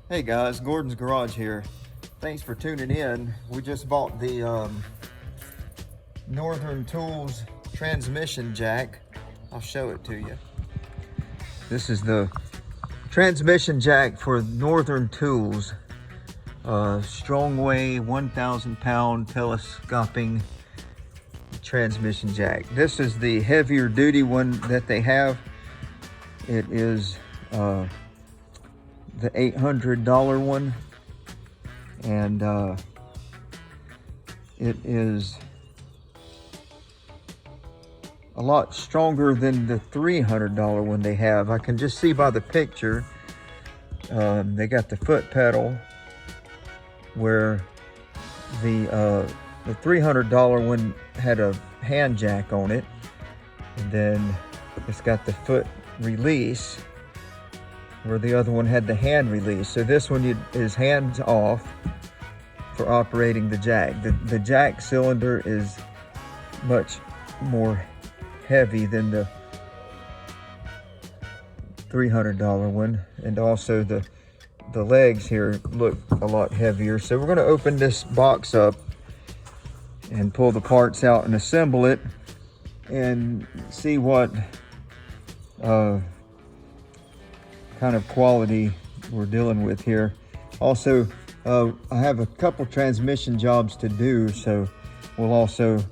Hey guys, Gordon's Garage here. Thanks for tuning in. We just bought the Northern Tools transmission jack. I'll show it to you. This is the transmission jack for Northern Tools. Strongway 1,000 pound telescoping transmission jack. This is the heavier duty one that they have. It is the $800 one, and it is a lot stronger than the $300 one they have. I can just see by the picture. They got the foot pedal where the $300 one had a hand jack on it, and then it's got the foot release where the other one had the hand release. So this one is hands off for operating the jack. The jack cylinder is much more heavy than the $300 one, and also the legs here look a lot heavier. So we're going to open this box up and pull the parts out and assemble it and see what kind of quality we're dealing with here. Also, I have a couple transmission jobs to do, so we'll also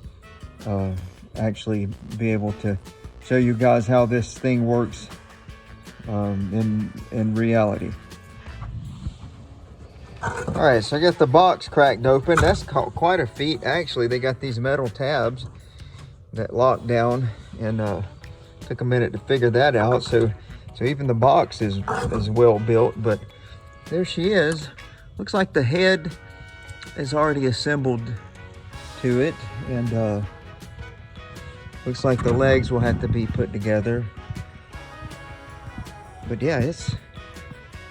actually be able to show you guys how this thing works in reality. All right, so I got the box cracked open. That's quite a feat. Actually, they got these metal tabs that lock down, and took a minute to figure that out. So even the box is well built, but there she is. Looks like the head is already assembled to it, and looks like the legs will have to be put together. But yeah,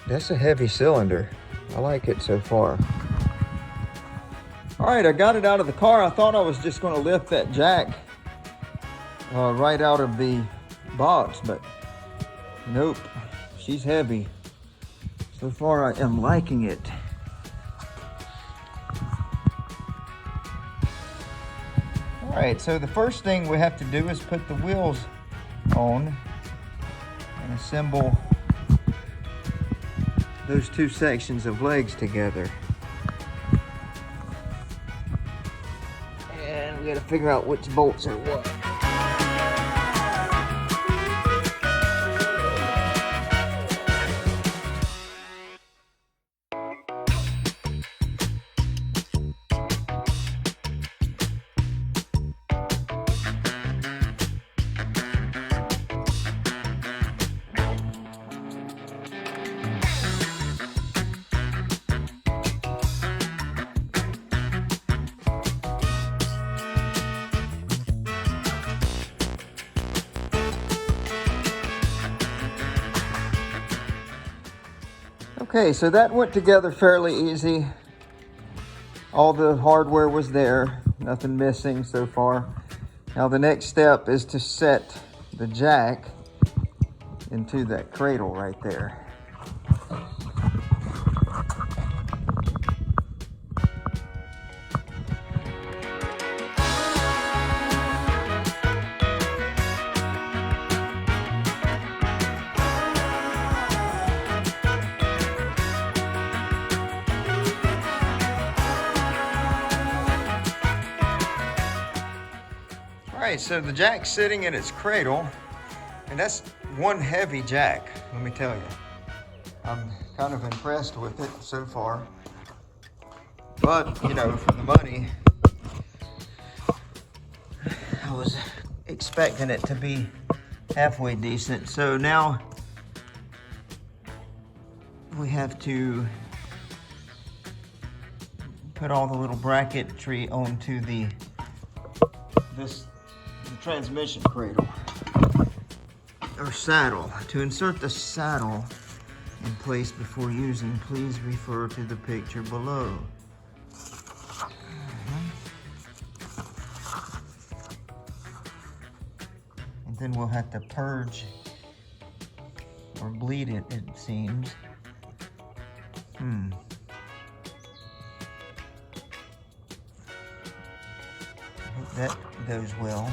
that's a heavy cylinder. I like it so far. All right, I got it out of the car. I thought I was just gonna lift that jack right out of the box, but nope, she's heavy. So far, I am liking it. All right, so the first thing we have to do is put the wheels on and assemble those two sections of legs together. And we gotta figure out which bolts are what. Okay, so that went together fairly easy. All the hardware was there, nothing missing so far. Now the next step is to set the jack into that cradle right there. All right, so the jack's sitting in its cradle, and that's one heavy jack, let me tell you. I'm kind of impressed with it so far. But, you know, for the money, I was expecting it to be halfway decent. So now we have to put all the little bracketry onto the transmission cradle or saddle. To insert the saddle in place before using, please refer to the picture below. And then we'll have to purge or bleed it, it seems. I hope that goes well.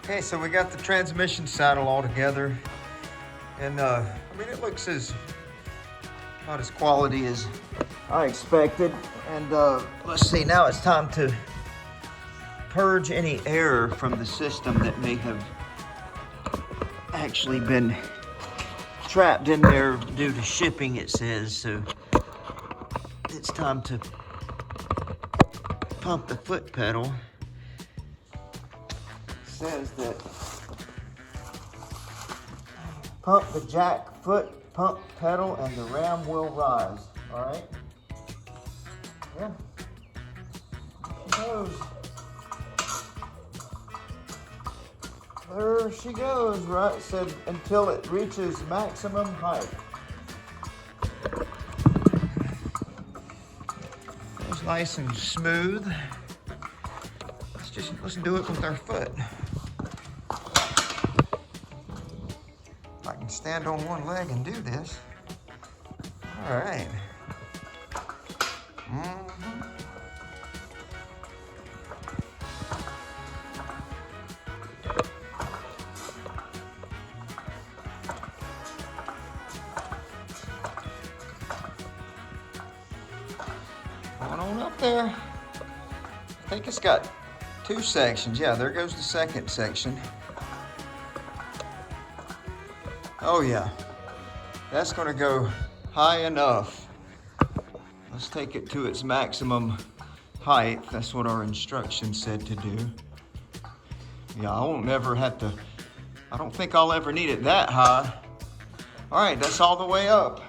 Okay, so we got the transmission saddle all together, and I mean, it looks not as quality as I expected. And let's see, now it's time to purge any air from the system that may have actually been trapped in there due to shipping, it says. So it's time to pump the foot pedal. Says that pump the jack foot pump pedal and the ram will rise. All right. Yeah. She goes. There she goes. Right. It said until it reaches maximum height. It's nice and smooth. Let's do it with our foot. I can stand on one leg and do this. All right. Going on up there. I think it's got 2 sections. Yeah, there goes the second section. Oh yeah, that's gonna go high enough. Let's take it to its maximum height. That's what our instructions said to do. Yeah, I won't ever have to, I don't think I'll ever need it that high. All right, that's all the way up.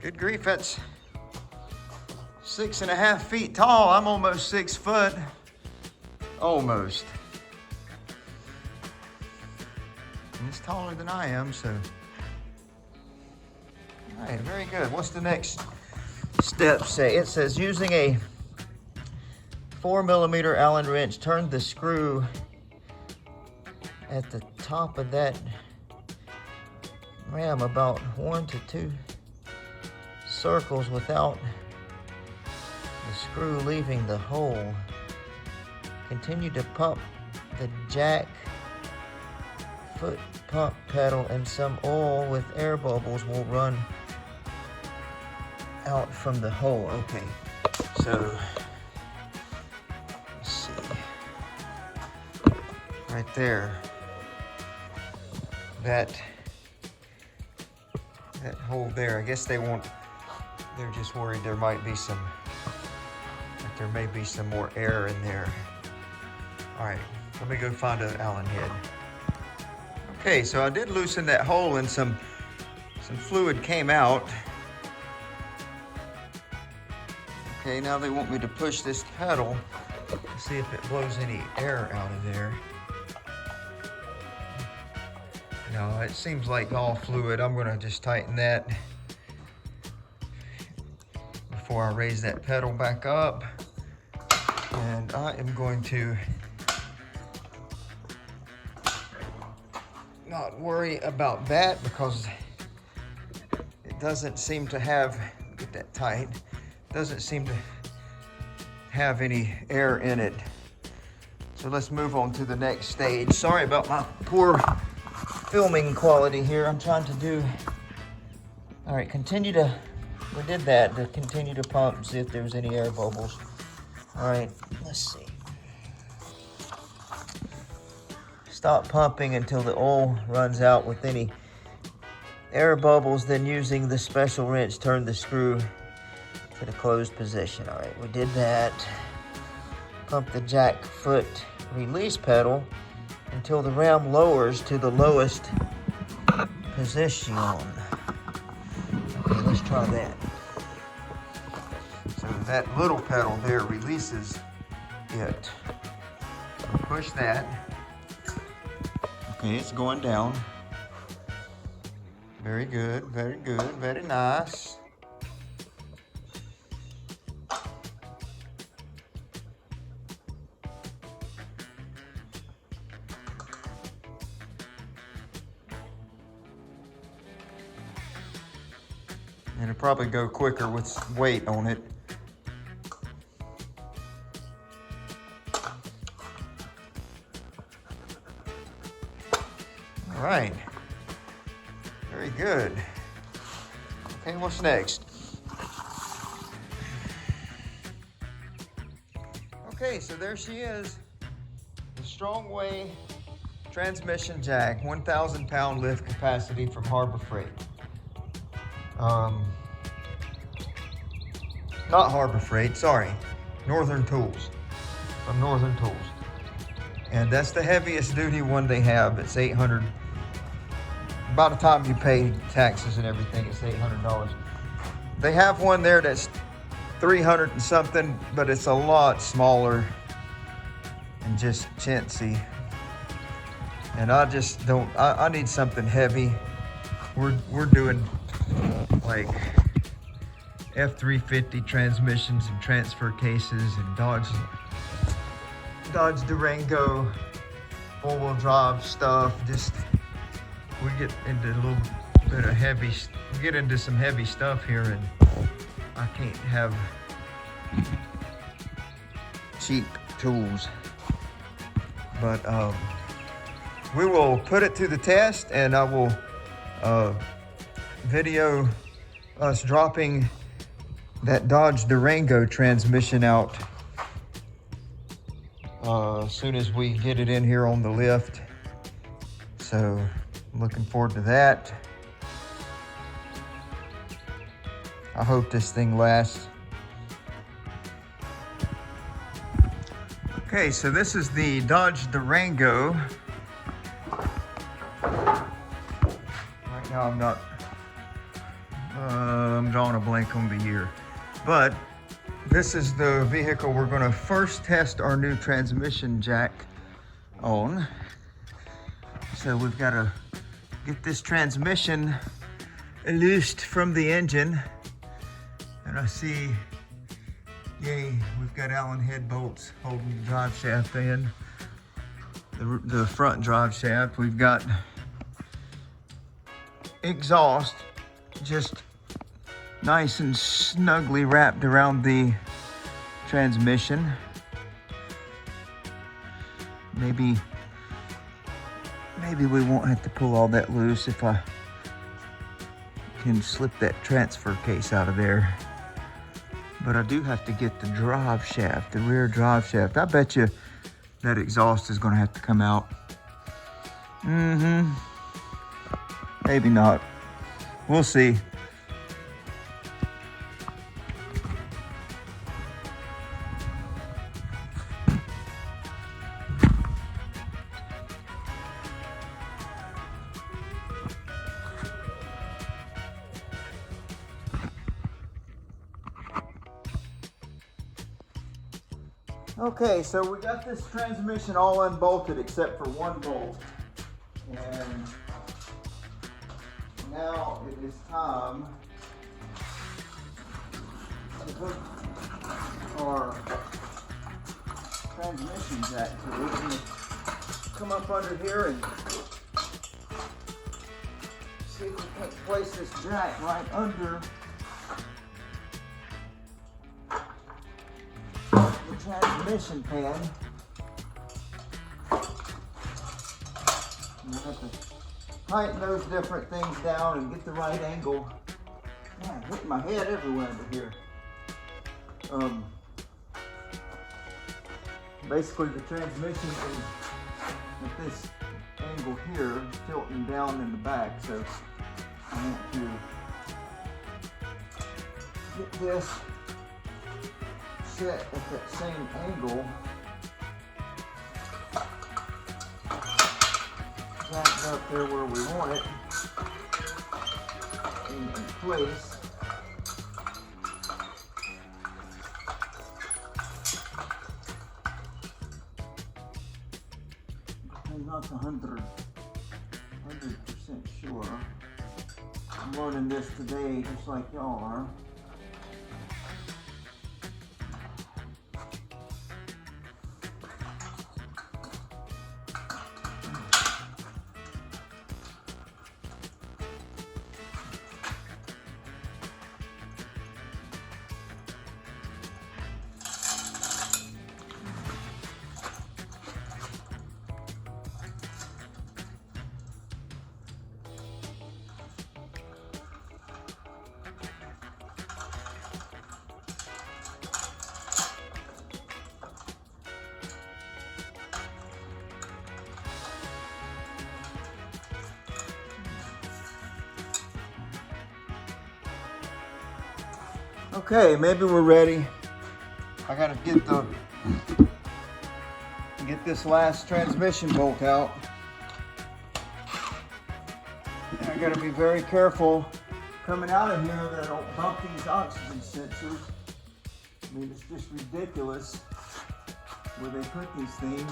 Good grief, that's 6.5 feet tall. I'm almost 6 foot. Almost. And it's taller than I am, so. All right, very good. What's the next step say? It says using a 4mm Allen wrench, turn the screw at the top of that ram about 1 to 2 circles without the screw leaving the hole. Continue to pump the jack foot pump pedal, and some oil with air bubbles will run out from the hole. Okay, so let's see. Right there. That hole there. I guess they won't. They're just worried there might be some. That there may be some more air in there. All right, let me go find an Allen head. Okay, so I did loosen that hole and some fluid came out. Okay, now they want me to push this pedal to see if it blows any air out of there. No, it seems like all fluid. I'm gonna just tighten that before I raise that pedal back up. And I am going to not worry about that because it doesn't seem to have, get that tight, doesn't seem to have any air in it. So let's move on to the next stage. Sorry about my poor filming quality here. I'm trying to do, all right, continue to, we did that, to continue to pump, see if there's any air bubbles. All right, let's see. Stop pumping until the oil runs out with any air bubbles, then using the special wrench, turn the screw to the closed position. All right, we did that. Pump the jack foot release pedal until the ram lowers to the lowest position. Okay, let's try that. So that little pedal there releases it. So push that. Okay, it's going down. Very good, very nice. And it'll probably go quicker with weight on it. All right, very good. Okay, what's next? Okay, so there she is, the Strongway transmission jack, 1,000 pound lift capacity from Harbor Freight. Not Harbor Freight, sorry, Northern Tools, from Northern Tools. And that's the heaviest duty one they have. It's 800. By the time you pay taxes and everything, it's $800. They have one there that's 300 and something, but it's a lot smaller and just chintzy. And I just don't, I need something heavy. We're doing like F350 transmissions and transfer cases and Dodge Durango four-wheel drive stuff. Just we get into a little bit of heavy, we get into some heavy stuff here, and I can't have cheap tools. But we will put it to the test, and I will video us dropping that Dodge Durango transmission out as soon as we get it in here on the lift. So I'm looking forward to that. I hope this thing lasts. Okay, so this is the Dodge Durango. Right now I'm drawing a blank on the year. But this is the vehicle we're gonna first test our new transmission jack on. So we've gotta get this transmission loosed from the engine. And I see, yay, we've got Allen head bolts holding the drive shaft in. The front drive shaft. We've got exhaust just nice and snugly wrapped around the transmission. Maybe we won't have to pull all that loose if I can slip that transfer case out of there. But I do have to get the drive shaft, the rear drive shaft. I bet you that exhaust is gonna have to come out. Maybe not. We'll see. Okay, so we got this transmission all unbolted except for one bolt. And now it is time to hook our transmission jack to it. We're gonna come up under here and see if we can place this jack right under the transmission pan. And I have to tighten those different things down and get the right angle. Man, I'm hitting my head everywhere under here. Basically the transmission is at this angle here, tilting down in the back, so I want to get this set at that same angle. up there where we want it in place. I'm not 100% sure. I'm learning this today just like y'all are. Okay, maybe we're ready. I gotta get this last transmission bolt out. And I gotta be very careful coming out of here that I don't bump these oxygen sensors. I mean, it's just ridiculous where they put these things.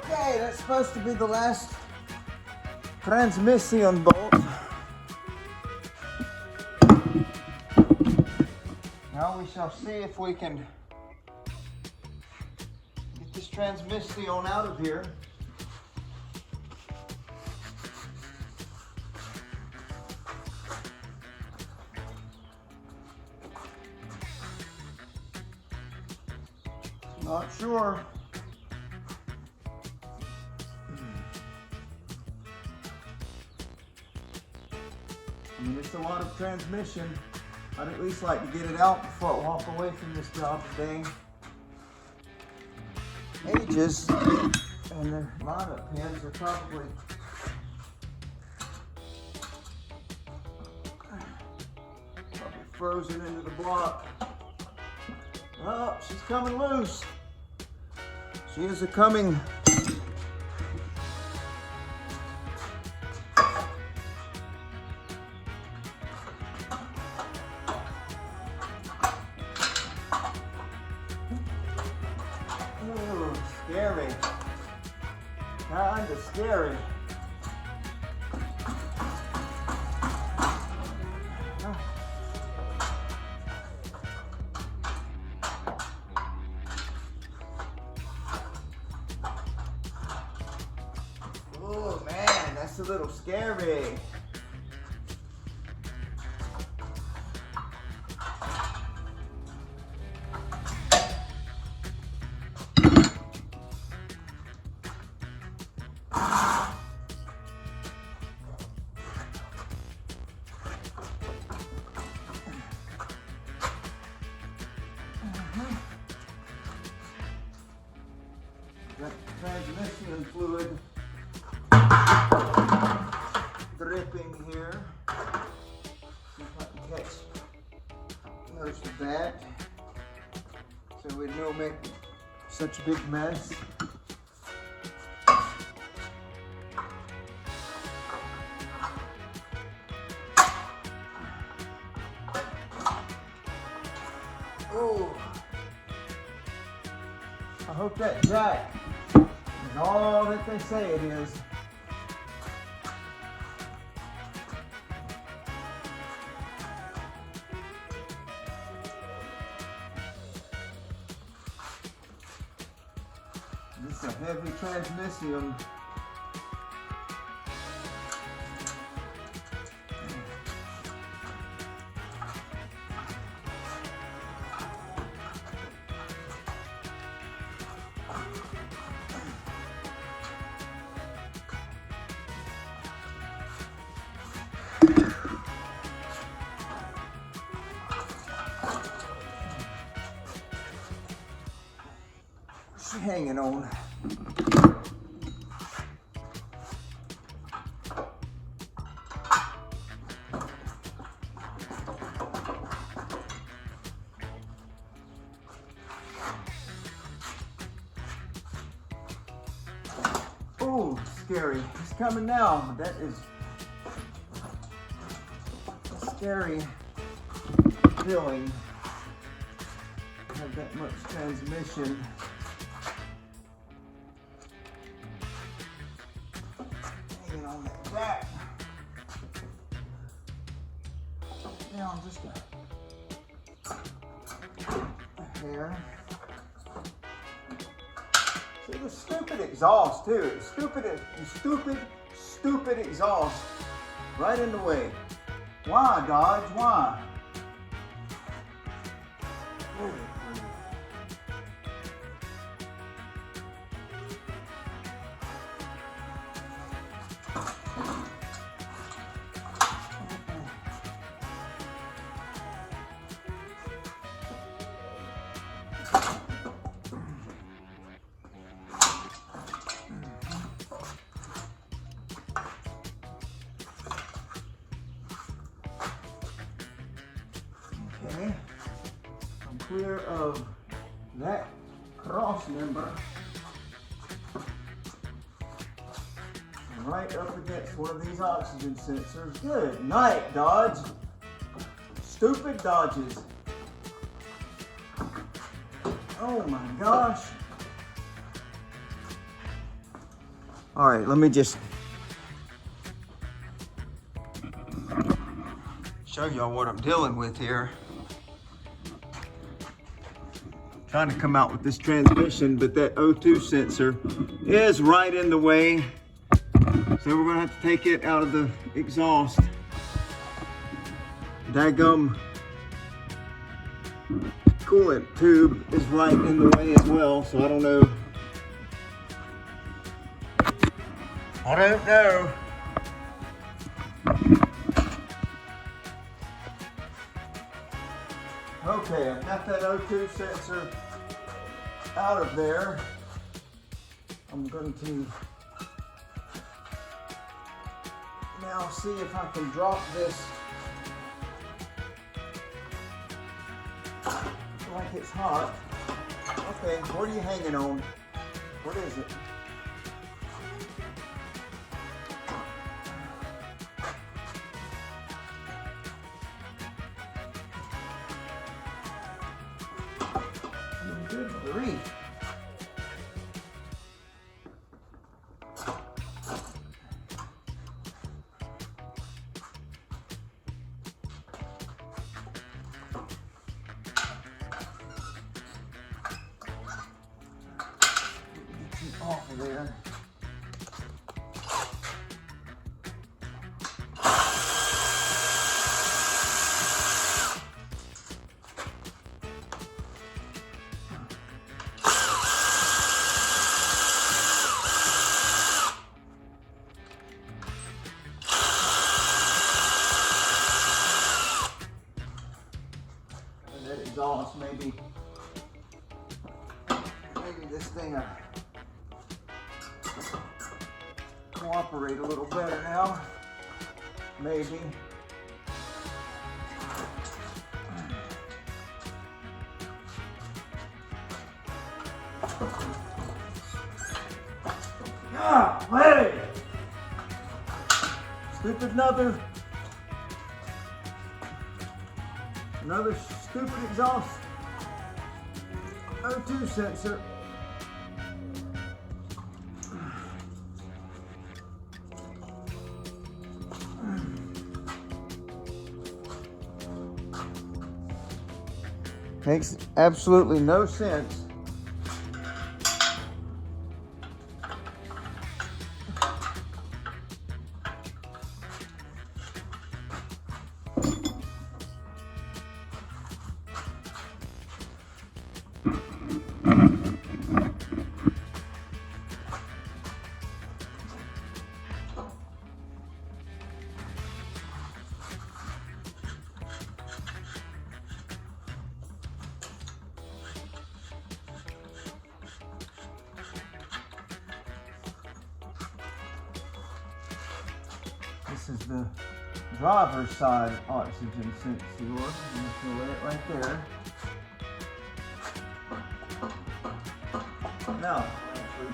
Okay, that's supposed to be the last transmission bolt. Now we shall see if we can get this transmission out of here. Not sure. I mean, it's a lot of transmission. I'd at least like to get it out before I walk away from this job today. Ages, and the lineup pins are probably frozen into the block. Oh, she's coming loose. She is coming. Ooh, scary. Kinda scary. Oh man, that's a little scary. Got transmission fluid dripping here. See if I can catch most of that, so we don't make such a big mess. Oh, I hope that jack is all that they say it is. This is a heavy transmission. Hanging on. Oh, scary. He's coming now. That is a scary feeling. Have that much transmission. Hanging on that back. Now I'm just a hair. See the stupid exhaust too. Stupid exhaust right in the way. Why, Dodge? Why? Okay, I'm clear of that cross member. I'm right up against one of these oxygen sensors. Good night, Dodge. Stupid Dodges. Oh my gosh. All right, let me just show y'all what I'm dealing with here. Trying to come out with this transmission, but that O2 sensor is right in the way. So we're gonna have to take it out of the exhaust. Daggum coolant tube is right in the way as well, so I don't know. Okay, I've got that O2 sensor out of there. I'm going to now see if I can drop this like it's hot. Okay, what are you hanging on? What is it? Good grief. Get you off of there. Exhaust, maybe this thing will cooperate a little better now. Maybe. Ah, hey! Stupid another stupid exhaust O2 sensor. Makes absolutely no sense. This is the driver's side oxygen sensor. I'm going to lay it right there. Now, actually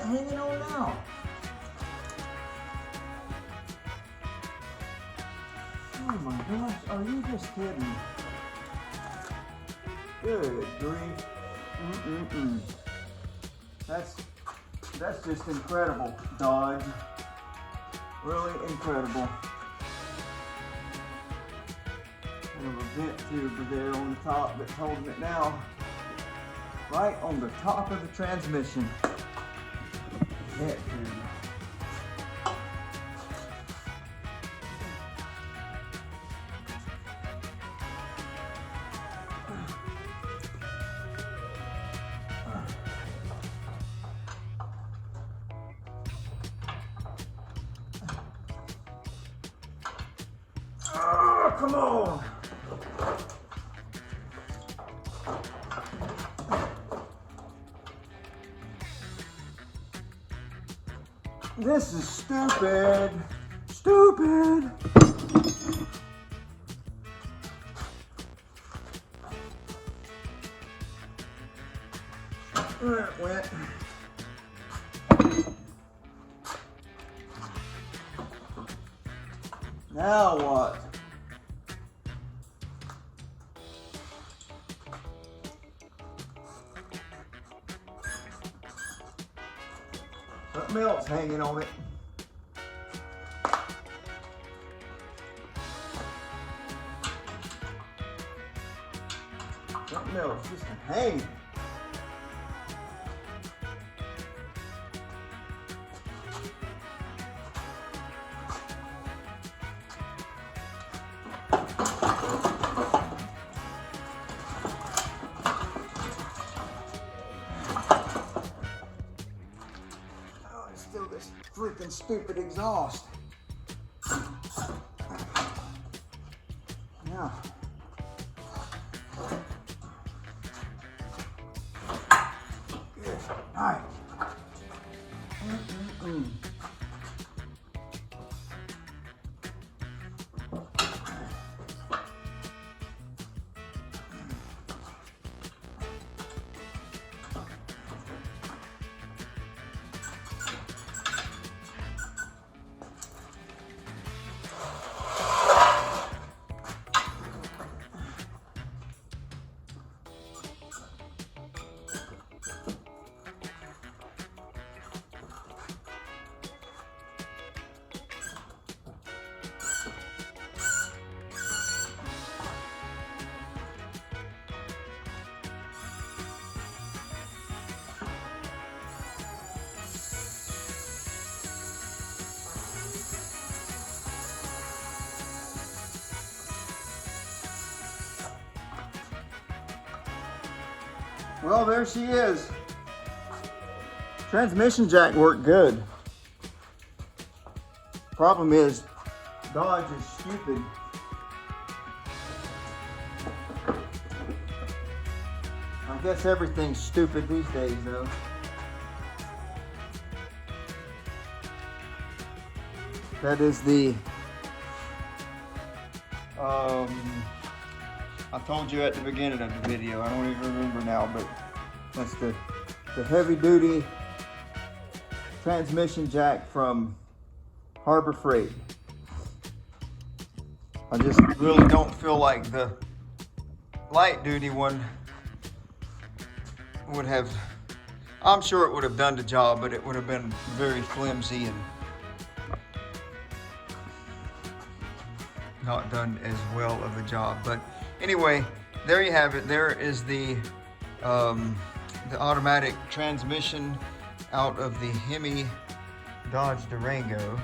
hanging on now? Oh my gosh, are you just kidding? Good grief. That's just incredible, Dodge. Really incredible. Kind of a vent tube there on the top that's holding it now. Right on the top of the transmission. Vent tube. Oh, come on! This is stupid. Stupid. There it went. Now what? Something else hanging on it. Something else just hanging. Still this freaking stupid exhaust. Yeah. Good night. Well, there she is. Transmission jack worked good. Problem is, Dodge is stupid. I guess everything's stupid these days, though. That is the, I told you at the beginning of the video, I don't even remember now, but that's the heavy duty transmission jack from Harbor Freight. I just really don't feel like the light duty one would have, I'm sure it would have done the job, but it would have been very flimsy and not done as well of a job. But anyway, there you have it. There is the automatic transmission out of the Hemi Dodge Durango,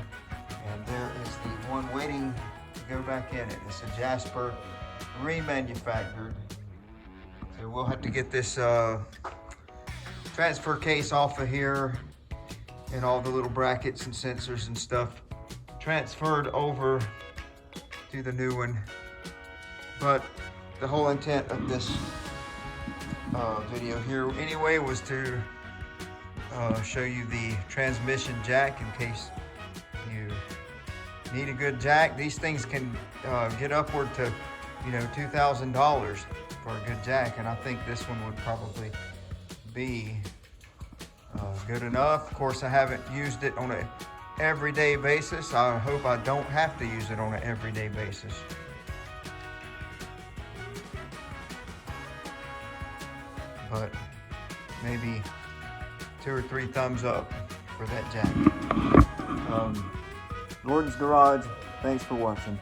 and there is the one waiting to go back in it. It's a Jasper remanufactured. So we'll have to get this transfer case off of here and all the little brackets and sensors and stuff transferred over to the new one. But the whole intent of this video here anyway was to show you the transmission jack in case you need a good jack. These things can get upward to, you know, $2,000 for a good jack, and I think this one would probably be Good enough. Of course, I haven't used it on an everyday basis. I hope I don't have to use it on an everyday basis. But maybe 2 or 3 thumbs up for that jacket. Gordon's Garage, thanks for watching.